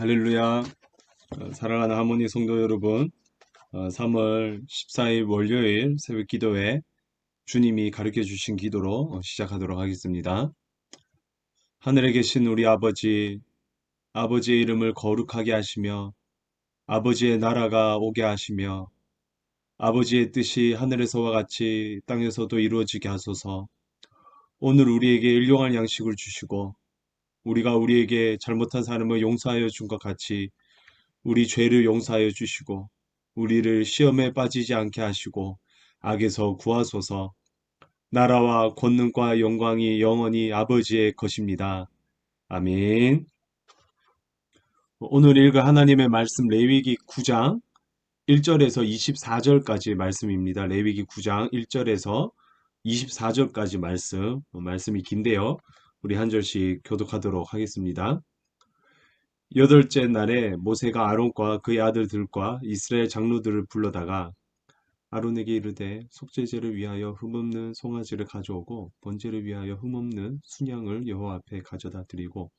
할렐루야. 사랑하는 하모니 성도 여러분, 3월 14일 월요일 새벽 기도회 주님이 가르쳐 주신 기도로 시작하도록 하겠습니다. 하늘에 계신 우리 아버지, 아버지의 이름을 거룩하게 하시며 아버지의 나라가 오게 하시며 아버지의 뜻이 하늘에서와 같이 땅에서도 이루어지게 하소서. 오늘 우리에게 일용할 양식을 주시고 우리가 우리에게 잘못한 사람을 용서하여 준 것 같이 우리 죄를 용서하여 주시고 우리를 시험에 빠지지 않게 하시고 악에서 구하소서. 나라와 권능과 영광이 영원히 아버지의 것입니다. 아멘. 오늘 읽을 하나님의 말씀 레위기 9장 1절에서 24절까지 말씀입니다. 레위기 9장 1절에서 24절까지 말씀이 긴데요. 우리 한 절씩 교독하도록 하겠습니다. 여덟째 날에 모세가 아론과 그의 아들들과 이스라엘 장로들을 불러다가 아론에게 이르되 속죄제를 위하여 흠없는 송아지를 가져오고 번제를 위하여 흠없는 순양을 여호와 앞에 가져다 드리고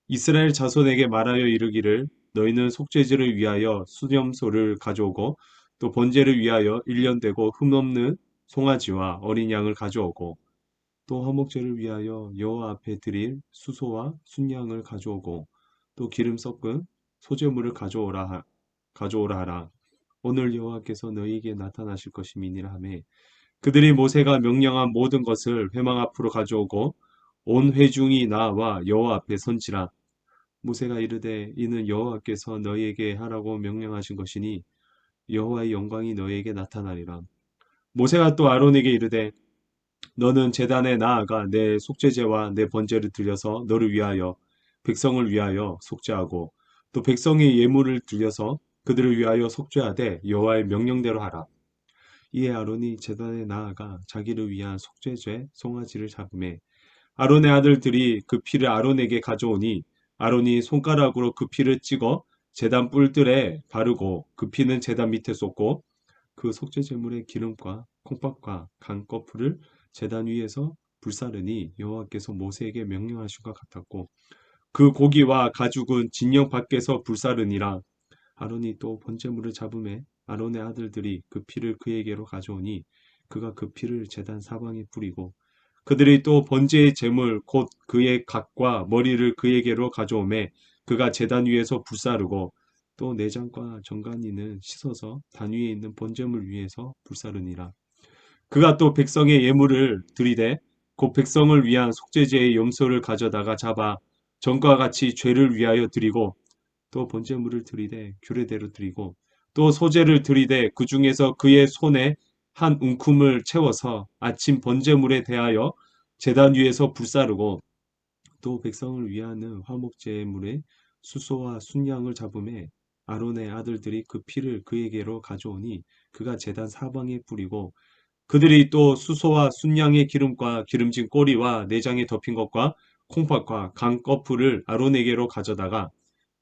이스라엘 자손에게 말하여 이르기를 너희는 속죄제를 위하여 수염소를 가져오고 또 번제를 위하여 일년되고 흠없는 송아지와 어린 양을 가져오고 또 화목제를 위하여 여호와 앞에 드릴 수소와 순양을 가져오고 또 기름 섞은 소제물을 가져오라 하라. 오늘 여호와께서 너희에게 나타나실 것임이니라 하매 그들이 모세가 명령한 모든 것을 회막 앞으로 가져오고 온 회중이 나와 여호와 앞에 선지라. 모세가 이르되 이는 여호와께서 너희에게 하라고 명령하신 것이니 여호와의 영광이 너희에게 나타나리라. 모세가 또 아론에게 이르되 너는 제단에 나아가 내 속죄제와 내 번제를 들려서 너를 위하여 백성을 위하여 속죄하고 또 백성의 예물을 들려서 그들을 위하여 속죄하되 여호와의 명령대로 하라. 이에 아론이 제단에 나아가 자기를 위한 속죄제 송아지를 잡음에 아론의 아들들이 그 피를 아론에게 가져오니 아론이 손가락으로 그 피를 찍어 제단 뿔들에 바르고 그 피는 제단 밑에 쏟고 그 속죄제물의 기름과 콩팥과 간거풀을 제단 위에서 불사르니 여호와께서 모세에게 명령하신 것 같았고 그 고기와 가죽은 진영 밖에서 불사르니라. 아론이 또 번제물을 잡음에 아론의 아들들이 그 피를 그에게로 가져오니 그가 그 피를 제단 사방에 뿌리고 그들이 또 번제의 제물 곧 그의 각과 머리를 그에게로 가져오매 그가 제단 위에서 불사르고 또 내장과 정간이는 씻어서 단 위에 있는 번제물 위에서 불사르니라. 그가 또 백성의 예물을 드리되 곧 백성을 위한 속죄제의 염소를 가져다가 잡아 전과 같이 죄를 위하여 드리고 또 번제물을 드리되 규례대로 드리고 또 소제를 드리되 그 중에서 그의 손에 한 움큼을 채워서 아침 번제물에 대하여 제단 위에서 불사르고 또 백성을 위하는 화목제물에 수소와 순양을 잡음에 아론의 아들들이 그 피를 그에게로 가져오니 그가 제단 사방에 뿌리고 그들이 또 수소와 순양의 기름과 기름진 꼬리와 내장에 덮인 것과 콩팥과 강꺼풀을 아론에게로 가져다가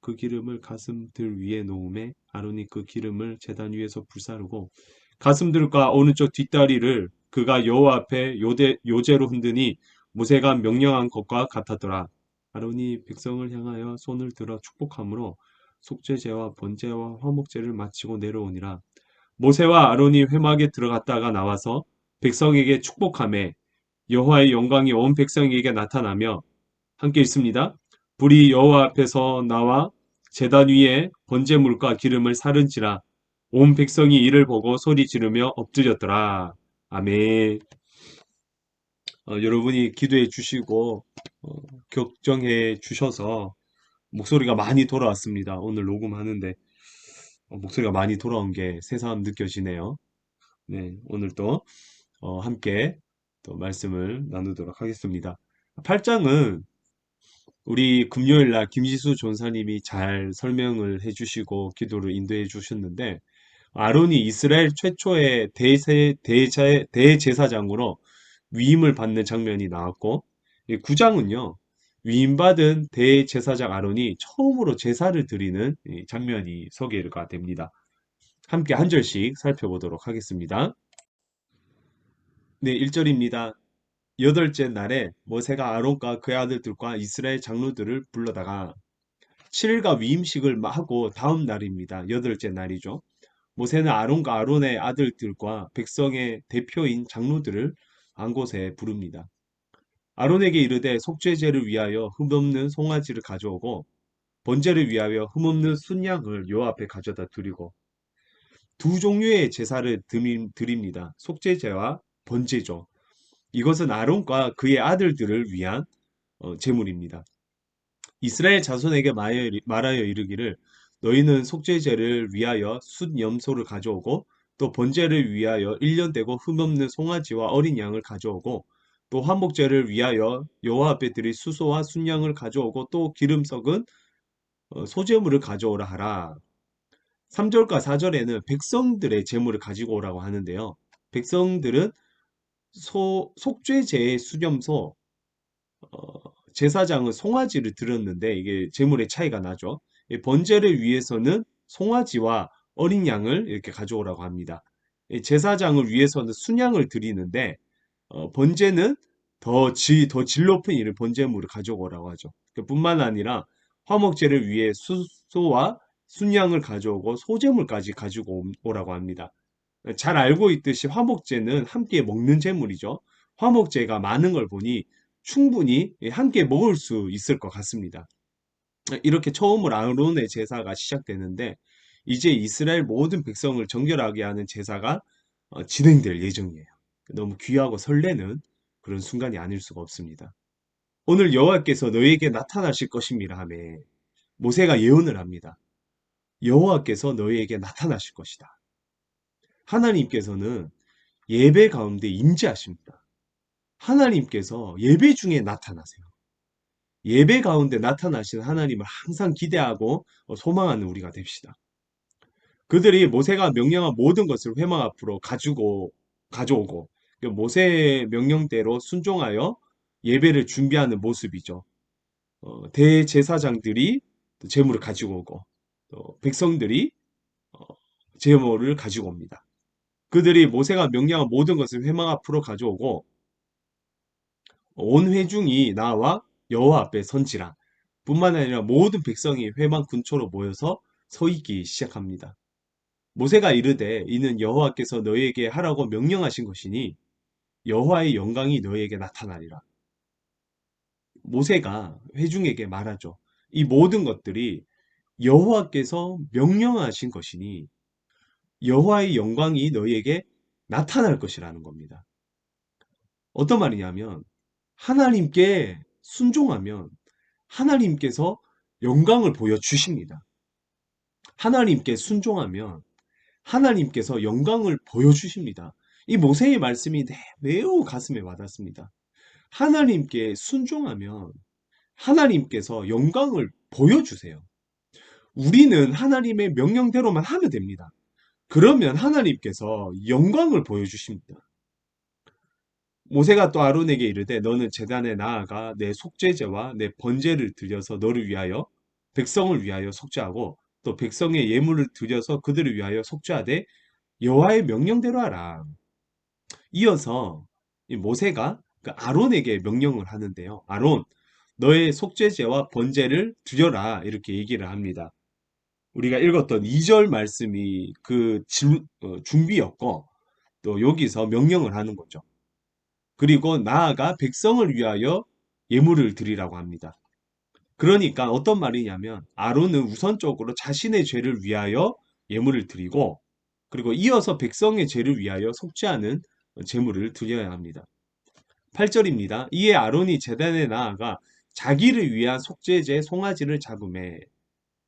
그 기름을 가슴들 위에 놓음에 아론이 그 기름을 제단 위에서 불사르고 가슴들과 오른쪽 뒷다리를 그가 여호와 앞에 요제로 흔드니 모세가 명령한 것과 같았더라. 아론이 백성을 향하여 손을 들어 축복함으로 속죄제와 번제와 화목제를 마치고 내려오니라. 모세와 아론이 회막에 들어갔다가 나와서 백성에게 축복하매 여호와의 영광이 온 백성에게 나타나며 함께 있습니다. 불이 여호와 앞에서 나와 제단 위에 번제물과 기름을 사른지라 온 백성이 이를 보고 소리 지르며 엎드렸더라. 아멘. 여러분이 기도해 주시고 격정해 주셔서 목소리가 많이 돌아왔습니다. 오늘 녹음하는데 목소리가 많이 돌아온 게 새삼 느껴지네요. 네, 오늘 또 함께 또 말씀을 나누도록 하겠습니다. 8장은 우리 금요일 날 김지수 전사님이 잘 설명을 해주시고 기도를 인도해 주셨는데 아론이 이스라엘 최초의 대제사장으로 위임을 받는 장면이 나왔고 9장은요 위임받은 대제사장 아론이 처음으로 제사를 드리는 장면이 소개가 됩니다. 함께 한 절씩 살펴보도록 하겠습니다. 네, 1절입니다. 여덟째 날에 모세가 아론과 그의 아들들과 이스라엘 장로들을 불러다가 7일간 위임식을 하고 다음 날입니다. 여덟째 날이죠. 모세는 아론과 아론의 아들들과 백성의 대표인 장로들을 한 곳에 부릅니다. 아론에게 이르되 속죄제를 위하여 흠없는 송아지를 가져오고 번제를 위하여 흠없는 순양을 여호와 앞에 가져다 드리고 두 종류의 제사를 드립니다. 속죄제와 번제죠. 이것은 아론과 그의 아들들을 위한 제물입니다. 이스라엘 자손에게 말하여 이르기를 너희는 속죄제를 위하여 숫 염소를 가져오고 또 번제를 위하여 1년 되고 흠없는 송아지와 어린 양을 가져오고 또 화목제를 위하여 여호와 앞에 드릴 수소와 순양을 가져오고 또 기름 섞은 소제물을 가져오라 하라. 3절과 4절에는 백성들의 제물을 가지고 오라고 하는데요. 백성들은 속죄제의 수염소, 제사장은 송아지를 드렸는데 이게 제물의 차이가 나죠. 이 번제를 위해서는 송아지와 어린 양을 이렇게 가져오라고 합니다. 이 제사장을 위해서는 순양을 드리는데 번제는 더 질 높은 이를 번제물을 가져오라고 하죠. 뿐만 아니라 화목제를 위해 수소와 순양을 가져오고 소제물까지 가지고 오라고 합니다. 잘 알고 있듯이 화목제는 함께 먹는 제물이죠. 화목제가 많은 걸 보니 충분히 함께 먹을 수 있을 것 같습니다. 이렇게 처음으로 아론의 제사가 시작되는데 이제 이스라엘 모든 백성을 정결하게 하는 제사가 진행될 예정이에요. 너무 귀하고 설레는 그런 순간이 아닐 수가 없습니다. 오늘 여호와께서 너희에게 나타나실 것입니다 하며 모세가 예언을 합니다. 여호와께서 너희에게 나타나실 것이다. 하나님께서는 예배 가운데 임재하십니다. 하나님께서 예배 중에 나타나세요. 예배 가운데 나타나신 하나님을 항상 기대하고 소망하는 우리가 됩시다. 그들이 모세가 명령한 모든 것을 회막 앞으로 가져오고 모세의 명령대로 순종하여 예배를 준비하는 모습이죠. 대제사장들이 제물을 가지고 오고 또 백성들이 어, 제물을 가지고 옵니다. 그들이 모세가 명령한 모든 것을 회막 앞으로 가져오고 온 회중이 나와 여호와 앞에 선지라. 뿐만 아니라 모든 백성이 회막 근처로 모여서 서 있기 시작합니다. 모세가 이르되 이는 여호와께서 너희에게 하라고 명령하신 것이니 여호와의 영광이 너희에게 나타나리라. 모세가 회중에게 말하죠. 이 모든 것들이 여호와께서 명령하신 것이니 여호와의 영광이 너희에게 나타날 것이라는 겁니다. 어떤 말이냐면 하나님께 순종하면 하나님께서 영광을 보여주십니다. 하나님께 순종하면 하나님께서 영광을 보여주십니다. 이 모세의 말씀이 매우 가슴에 와닿습니다. 하나님께 순종하면 하나님께서 영광을 보여주세요. 우리는 하나님의 명령대로만 하면 됩니다. 그러면 하나님께서 영광을 보여주십니다. 모세가 또 아론에게 이르되 너는 제단에 나아가 내 속죄제와 내 번제를 드려서 너를 위하여 백성을 위하여 속죄하고 또 백성의 예물을 드려서 그들을 위하여 속죄하되 여호와의 명령대로 하라. 이어서 이 모세가 그 아론에게 명령을 하는데요. 아론, 너의 속죄제와 번제를 드려라 이렇게 얘기를 합니다. 우리가 읽었던 2절 말씀이 그 준비였고 또 여기서 명령을 하는 거죠. 그리고 나아가 백성을 위하여 예물을 드리라고 합니다. 그러니까 어떤 말이냐면 아론은 우선적으로 자신의 죄를 위하여 예물을 드리고 그리고 이어서 백성의 죄를 위하여 속죄하는 제물을 드려야 합니다. 8절입니다. 이에 아론이 제단에 나아가 자기를 위한 속죄제 송아지를 잡음에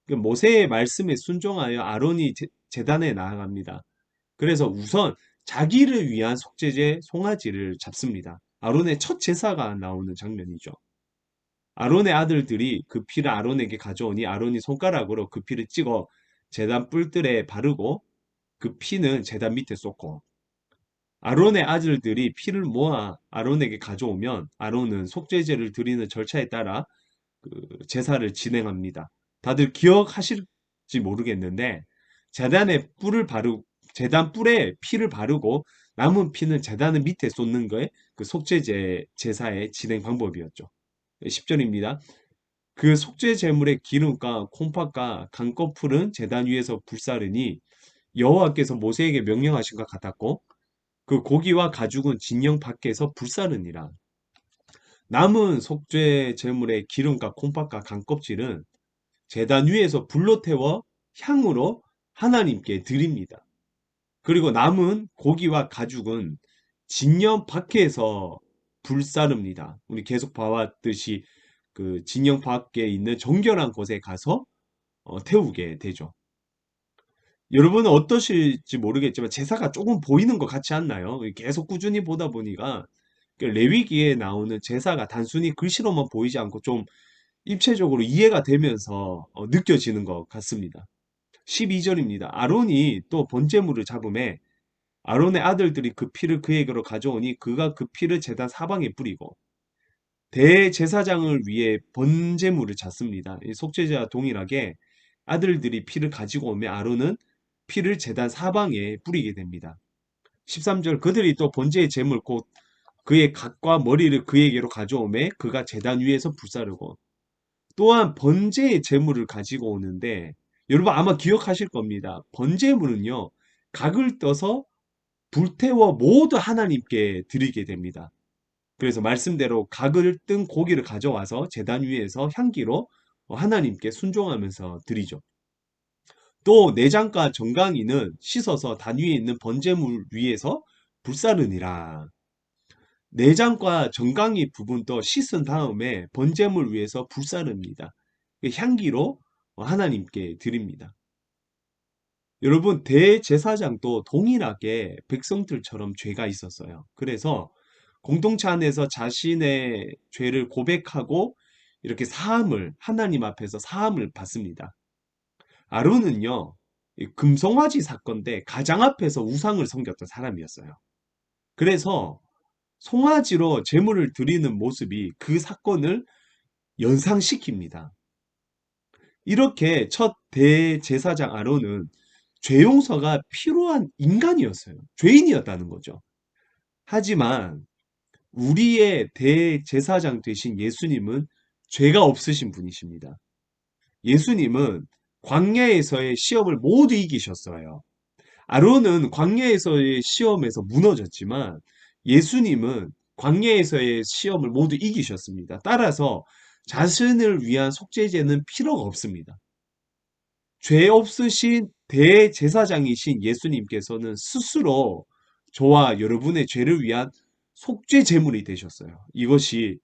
모세의 말씀에 순종하여 아론이 제단에 나아갑니다. 그래서 우선 자기를 위한 속죄제 송아지를 잡습니다. 아론의 첫 제사가 나오는 장면이죠. 아론의 아들들이 그 피를 아론에게 가져오니 아론이 손가락으로 그 피를 찍어 제단 뿔들에 바르고 그 피는 제단 밑에 쏟고 아론의 아들들이 피를 모아 아론에게 가져오면 아론은 속죄제를 드리는 절차에 따라 그 제사를 진행합니다. 다들 기억하실지 모르겠는데 제단에 제단 뿔에 피를 바르고 남은 피는 제단 밑에 쏟는 거에 그 속죄제 제사의 진행 방법이었죠. 10절입니다. 그 속죄 제물의 기름과 콩팥과 강꺼풀은 제단 위에서 불사르니 여호와께서 모세에게 명령하신 것 같았고 그 고기와 가죽은 진영 밖에서 불사르니라. 남은 속죄 제물의 기름과 콩팥과 강껍질은 제단 위에서 불로 태워 향으로 하나님께 드립니다. 그리고 남은 고기와 가죽은 진영 밖에서 불사릅니다. 우리 계속 봐왔듯이 그 진영 밖에 있는 정결한 곳에 가서 태우게 되죠. 여러분은 어떠실지 모르겠지만 제사가 조금 보이는 것 같지 않나요? 계속 꾸준히 보다 보니까 그 레위기에 나오는 제사가 단순히 글씨로만 보이지 않고 좀 입체적으로 이해가 되면서 느껴지는 것 같습니다. 12절입니다. 아론이 또 번제물을 잡음에 아론의 아들들이 그 피를 그에게로 가져오니 그가 그 피를 제단 사방에 뿌리고 대제사장을 위해 번제물을 잡습니다. 속죄제와 동일하게 아들들이 피를 가지고 오면 아론은 피를 제단 사방에 뿌리게 됩니다. 13절 그들이 또 번제의 제물 곧 그의 각과 머리를 그에게로 가져오매 그가 제단 위에서 불사르고 또한 번제의 제물을 가지고 오는데 여러분 아마 기억하실 겁니다. 번제물은요 각을 떠서 불태워 모두 하나님께 드리게 됩니다. 그래서 말씀대로 각을 뜬 고기를 가져와서 제단 위에서 향기로 하나님께 순종하면서 드리죠. 또 내장과 정강이는 씻어서 단 위에 있는 번제물 위에서 불사르니라. 내장과 정강이 부분도 씻은 다음에 번제물 위에서 불사릅니다. 향기로 하나님께 드립니다. 여러분 대제사장도 동일하게 백성들처럼 죄가 있었어요. 그래서 공동체 안에서 자신의 죄를 고백하고 이렇게 사함을 하나님 앞에서 사함을 받습니다. 아론은요 금송아지 사건때 가장 앞에서 우상을 섬겼던 사람이었어요. 그래서 송아지로 제물을 드리는 모습이 그 사건을 연상시킵니다. 이렇게 첫 대제사장 아론은 죄 용서가 필요한 인간이었어요. 죄인이었다는 거죠. 하지만 우리의 대제사장 되신 예수님은 죄가 없으신 분이십니다. 예수님은 광야에서의 시험을 모두 이기셨어요. 아론은 광야에서의 시험에서 무너졌지만 예수님은 광야에서의 시험을 모두 이기셨습니다. 따라서 자신을 위한 속죄제는 필요가 없습니다. 죄 없으신 대제사장이신 예수님께서는 스스로 저와 여러분의 죄를 위한 속죄 제물이 되셨어요. 이것이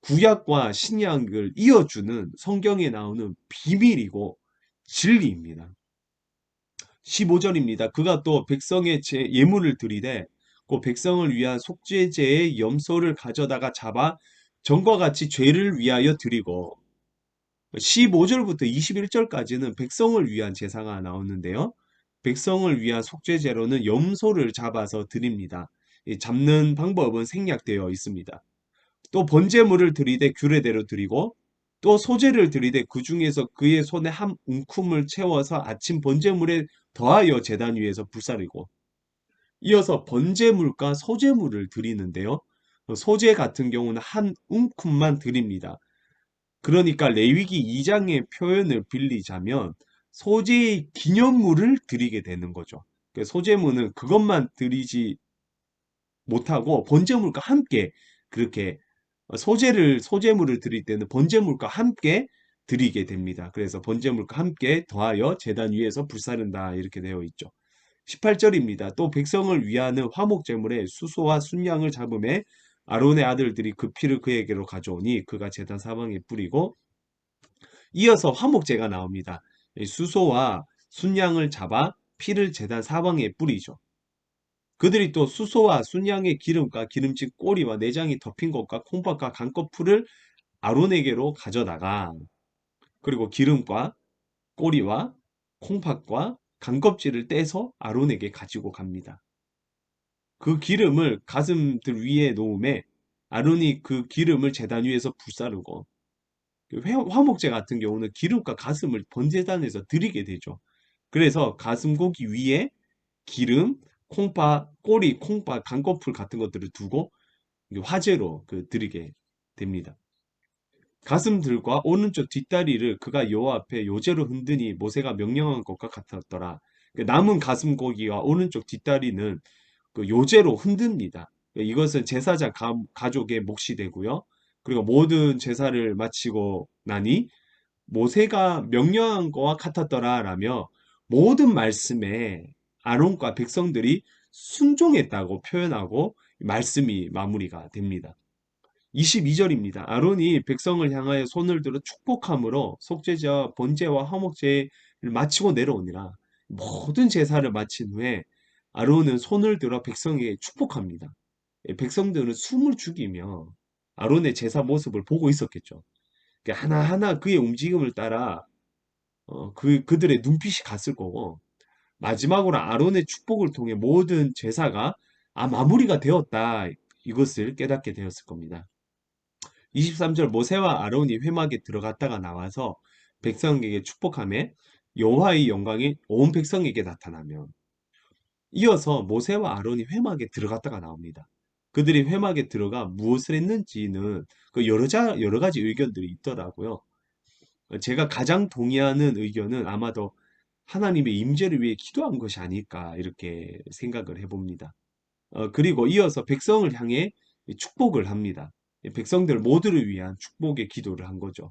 구약과 신약을 이어주는 성경에 나오는 비밀이고 진리입니다. 15절입니다. 그가 또 백성의 예물을 드리되 그 백성을 위한 속죄제의 염소를 가져다가 잡아 전과 같이 죄를 위하여 드리고 15절부터 21절까지는 백성을 위한 제사가 나오는데요. 백성을 위한 속죄제로는 염소를 잡아서 드립니다. 잡는 방법은 생략되어 있습니다. 또 번제물을 드리되 규례대로 드리고 또 소제를 드리되 그 중에서 그의 손에 한 움큼을 채워서 아침 번제물에 더하여 제단 위에서 불사르고 이어서 번제물과 소제물을 드리는데요. 소제 같은 경우는 한 움큼만 드립니다. 그러니까 레위기 2장의 표현을 빌리자면 소제의 기념물을 드리게 되는 거죠. 소제물은 그것만 드리지 못하고 번제물과 함께 그렇게 소제물을 드릴 때는 번제물과 함께 드리게 됩니다. 그래서 번제물과 함께 더하여 제단 위에서 불사른다 이렇게 되어 있죠. 18절입니다. 또 백성을 위하는 화목제물에 수소와 순양을 잡음에 아론의 아들들이 그 피를 그에게로 가져오니 그가 제단 사방에 뿌리고 이어서 화목제가 나옵니다. 수소와 순양을 잡아 피를 제단 사방에 뿌리죠. 그들이 또 수소와 순양의 기름과 기름진 꼬리와 내장이 덮인 것과 콩팥과 강꺼풀을 아론에게로 가져다가 그리고 기름과 꼬리와 콩팥과 강껍질을 떼서 아론에게 가지고 갑니다. 그 기름을 가슴들 위에 놓음에 아론이 그 기름을 제단 위에서 불사르고 화목제 같은 경우는 기름과 가슴을 번제단에서 드리게 되죠. 그래서 가슴고기 위에 기름, 콩팥, 꼬리, 콩팥, 강꺼풀 같은 것들을 두고 화제로 드리게 됩니다. 가슴들과 오른쪽 뒷다리를 그가 여호와 앞에 요제로 흔드니 모세가 명령한 것과 같았더라. 그 남은 가슴 고기와 오른쪽 뒷다리는 그 요제로 흔듭니다. 이것은 제사장 가족의 몫이 되고요. 그리고 모든 제사를 마치고 나니 모세가 명령한 것과 같았더라라며 모든 말씀에 아론과 백성들이 순종했다고 표현하고 말씀이 마무리가 됩니다. 22절입니다. 아론이 백성을 향하여 손을 들어 축복함으로 속죄제와 번제와 화목제를 마치고 내려오니라. 모든 제사를 마친 후에 아론은 손을 들어 백성에게 축복합니다. 백성들은 숨을 죽이며 아론의 제사 모습을 보고 있었겠죠. 하나하나 그의 움직임을 따라 그들의 눈빛이 갔을 거고, 마지막으로 아론의 축복을 통해 모든 제사가 마무리가 되었다, 이것을 깨닫게 되었을 겁니다. 23절 모세와 아론이 회막에 들어갔다가 나와서 백성에게 축복하며 여호와의 영광이 온 백성에게 나타나며, 이어서 모세와 아론이 회막에 들어갔다가 나옵니다. 그들이 회막에 들어가 무엇을 했는지는 그 여러 가지 의견들이 있더라고요. 제가 가장 동의하는 의견은 아마도 하나님의 임재를 위해 기도한 것이 아닐까, 이렇게 생각을 해봅니다. 그리고 이어서 백성을 향해 축복을 합니다. 백성들 모두를 위한 축복의 기도를 한 거죠.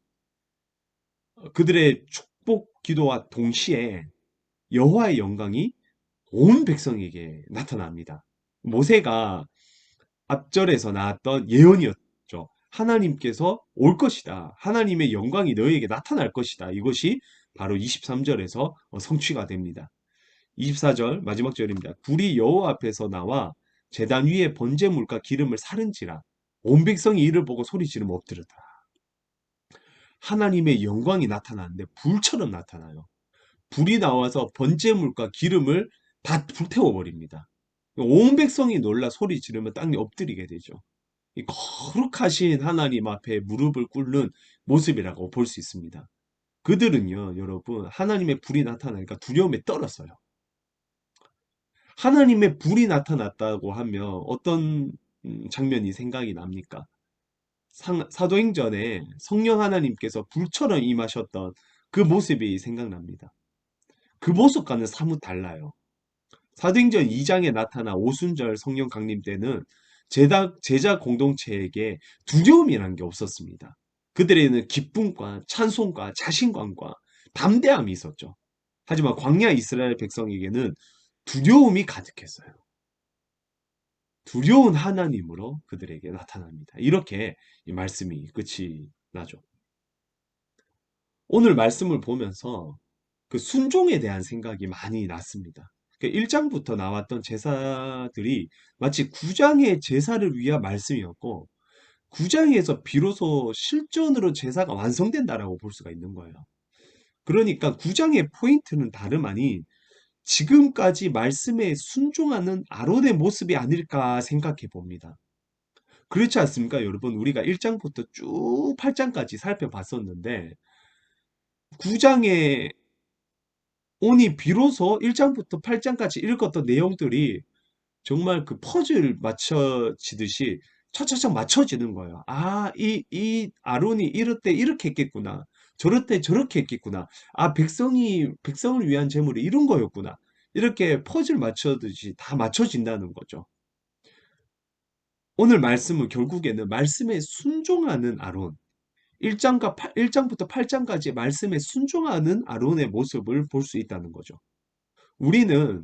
그들의 축복 기도와 동시에 여호와의 영광이 온 백성에게 나타납니다. 모세가 앞절에서 나왔던 예언이었죠. 하나님께서 올 것이다. 하나님의 영광이 너희에게 나타날 것이다. 이것이 바로 23절에서 성취가 됩니다. 24절 마지막 절입니다. 불이 여호와 앞에서 나와 제단 위에 번제물과 기름을 사른지라 온 백성이 이를 보고 소리 지르며 엎드렸다. 하나님의 영광이 나타나는데 불처럼 나타나요. 불이 나와서 번제물과 기름을 다 불태워 버립니다. 온 백성이 놀라 소리 지르며 땅에 엎드리게 되죠. 이 거룩하신 하나님 앞에 무릎을 꿇는 모습이라고 볼 수 있습니다. 그들은요, 여러분, 하나님의 불이 나타나니까 두려움에 떨었어요. 하나님의 불이 나타났다고 하면 어떤 장면이 생각이 납니까? 사도행전에 성령 하나님께서 불처럼 임하셨던 그 모습이 생각납니다. 그 모습과는 사뭇 달라요. 사도행전 2장에 나타난 오순절 성령 강림 때는 제자 공동체에게 두려움이라는 게 없었습니다. 그들에게는 기쁨과 찬송과 자신감과 담대함이 있었죠. 하지만 광야 이스라엘 백성에게는 두려움이 가득했어요. 두려운 하나님으로 그들에게 나타납니다. 이렇게 이 말씀이 끝이 나죠. 오늘 말씀을 보면서 그 순종에 대한 생각이 많이 났습니다. 1장부터 나왔던 제사들이 마치 9장의 제사를 위한 말씀이었고 9장에서 비로소 실전으로 제사가 완성된다라고 볼 수가 있는 거예요. 그러니까 9장의 포인트는 다름 아닌 지금까지 말씀에 순종하는 아론의 모습이 아닐까 생각해 봅니다. 그렇지 않습니까, 여러분? 우리가 1장부터 쭉 8장까지 살펴봤었는데 9장에 오니 비로소 1장부터 8장까지 읽었던 내용들이 정말 그 퍼즐 맞춰지듯이 차차차 맞춰지는 거예요. 이 아론이 이럴 때 이렇게 했겠구나. 저럴 때 저렇게 했겠구나. 백성을 위한 제물이 이런 거였구나. 이렇게 퍼즐 맞춰듯이 다 맞춰진다는 거죠. 오늘 말씀은 결국에는 말씀에 순종하는 아론, 1장부터 8장까지 말씀에 순종하는 아론의 모습을 볼 수 있다는 거죠. 우리는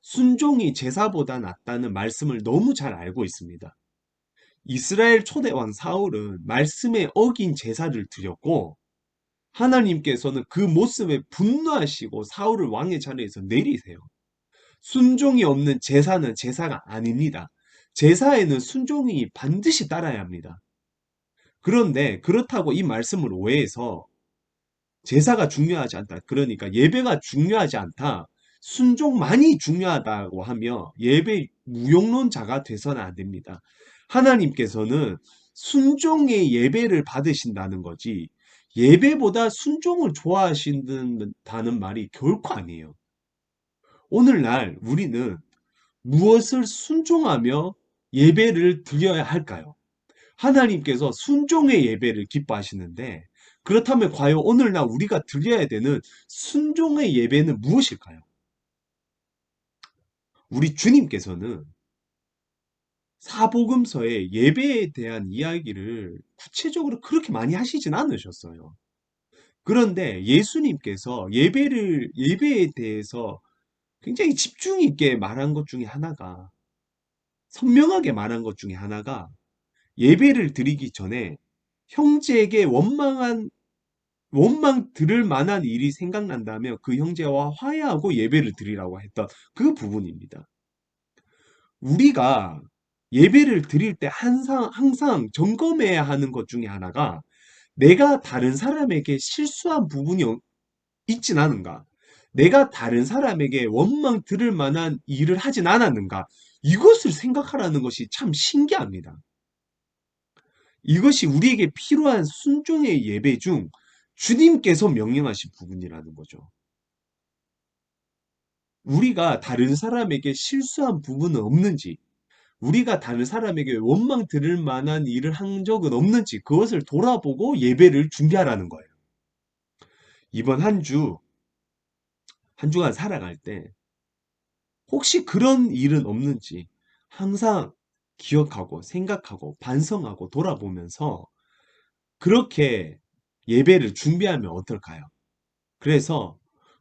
순종이 제사보다 낫다는 말씀을 너무 잘 알고 있습니다. 이스라엘 초대왕 사울은 말씀에 어긴 제사를 드렸고 하나님께서는 그 모습에 분노하시고 사울을 왕의 자리에서 내리세요. 순종이 없는 제사는 제사가 아닙니다. 제사에는 순종이 반드시 따라야 합니다. 그런데 그렇다고 이 말씀을 오해해서 제사가 중요하지 않다. 그러니까 예배가 중요하지 않다. 순종만이 중요하다고 하며 예배 무용론자가 돼서는 안 됩니다. 하나님께서는 순종의 예배를 받으신다는 거지 예배보다 순종을 좋아하신다는 말이 결코 아니에요. 오늘날 우리는 무엇을 순종하며 예배를 드려야 할까요? 하나님께서 순종의 예배를 기뻐하시는데 그렇다면 과연 오늘날 우리가 드려야 되는 순종의 예배는 무엇일까요? 우리 주님께서는 사복음서에 예배에 대한 이야기를 구체적으로 그렇게 많이 하시진 않으셨어요. 그런데 예수님께서 예배에 대해서 굉장히 집중 있게 말한 것 중에 하나가, 선명하게 말한 것 중에 하나가, 예배를 드리기 전에 형제에게 원망 들을 만한 일이 생각난다면 그 형제와 화해하고 예배를 드리라고 했던 그 부분입니다. 우리가 예배를 드릴 때 항상 점검해야 하는 것 중에 하나가, 내가 다른 사람에게 실수한 부분이 있진 않은가? 내가 다른 사람에게 원망 들을 만한 일을 하진 않았는가? 이것을 생각하라는 것이 참 신기합니다. 이것이 우리에게 필요한 순종의 예배 중 주님께서 명령하신 부분이라는 거죠. 우리가 다른 사람에게 실수한 부분은 없는지, 우리가 다른 사람에게 원망 들을 만한 일을 한 적은 없는지 그것을 돌아보고 예배를 준비하라는 거예요. 이번 한 주간 살아갈 때 혹시 그런 일은 없는지 항상 기억하고 생각하고 반성하고 돌아보면서 그렇게 예배를 준비하면 어떨까요? 그래서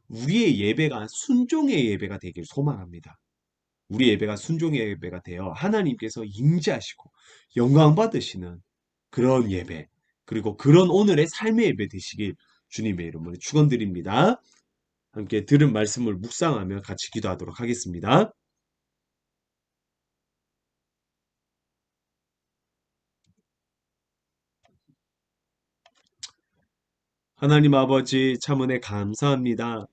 우리의 예배가 순종의 예배가 되길 소망합니다. 우리 예배가 순종의 예배가 되어 하나님께서 임재하시고 영광 받으시는 그런 예배, 그리고 그런 오늘의 삶의 예배 되시길 주님의 이름으로 축원드립니다. 함께 들은 말씀을 묵상하며 같이 기도하도록 하겠습니다. 하나님 아버지 참 은혜 감사합니다.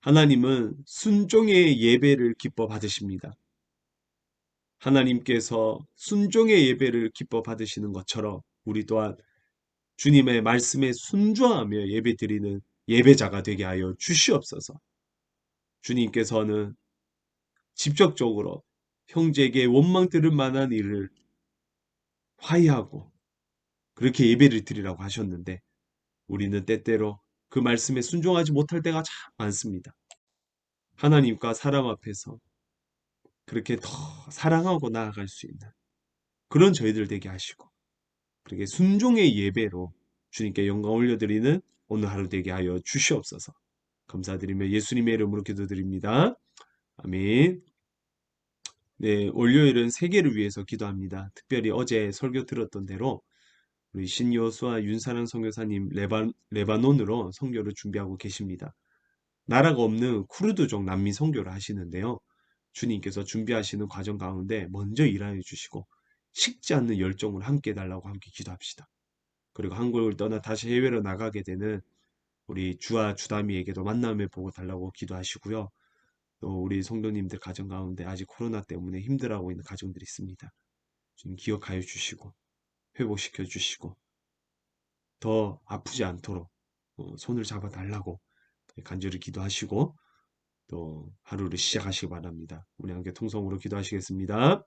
하나님은 순종의 예배를 기뻐 받으십니다. 하나님께서 순종의 예배를 기뻐 받으시는 것처럼 우리 또한 주님의 말씀에 순종하며 예배드리는 예배자가 되게 하여 주시옵소서. 주님께서는 직접적으로 형제에게 원망 들을 만한 일을 화해하고 그렇게 예배를 드리라고 하셨는데 우리는 때때로 그 말씀에 순종하지 못할 때가 참 많습니다. 하나님과 사람 앞에서 그렇게 더 사랑하고 나아갈 수 있는 그런 저희들 되게 하시고, 그렇게 순종의 예배로 주님께 영광 올려드리는 오늘 하루 되게 하여 주시옵소서. 감사드리며 예수님의 이름으로 기도드립니다. 아멘. 네, 월요일은 세계를 위해서 기도합니다. 특별히 어제 설교 들었던 대로 우리 신여수와 윤사랑 선교사님 레바논으로 선교를 준비하고 계십니다. 나라가 없는 쿠르드족 난민 선교를 하시는데요. 주님께서 준비하시는 과정 가운데 먼저 일하여 주시고 식지 않는 열정을 함께 해달라고 함께 기도합시다. 그리고 한국을 떠나 다시 해외로 나가게 되는 우리 주와 주다미에게도 만남을 보고 달라고 기도하시고요. 또 우리 성도님들 가정 가운데 아직 코로나 때문에 힘들어하고 있는 가정들이 있습니다. 좀 기억하여 주시고 회복시켜 주시고 더 아프지 않도록 손을 잡아 달라고 간절히 기도하시고 또 하루를 시작하시기 바랍니다. 우리 함께 통성으로 기도하시겠습니다.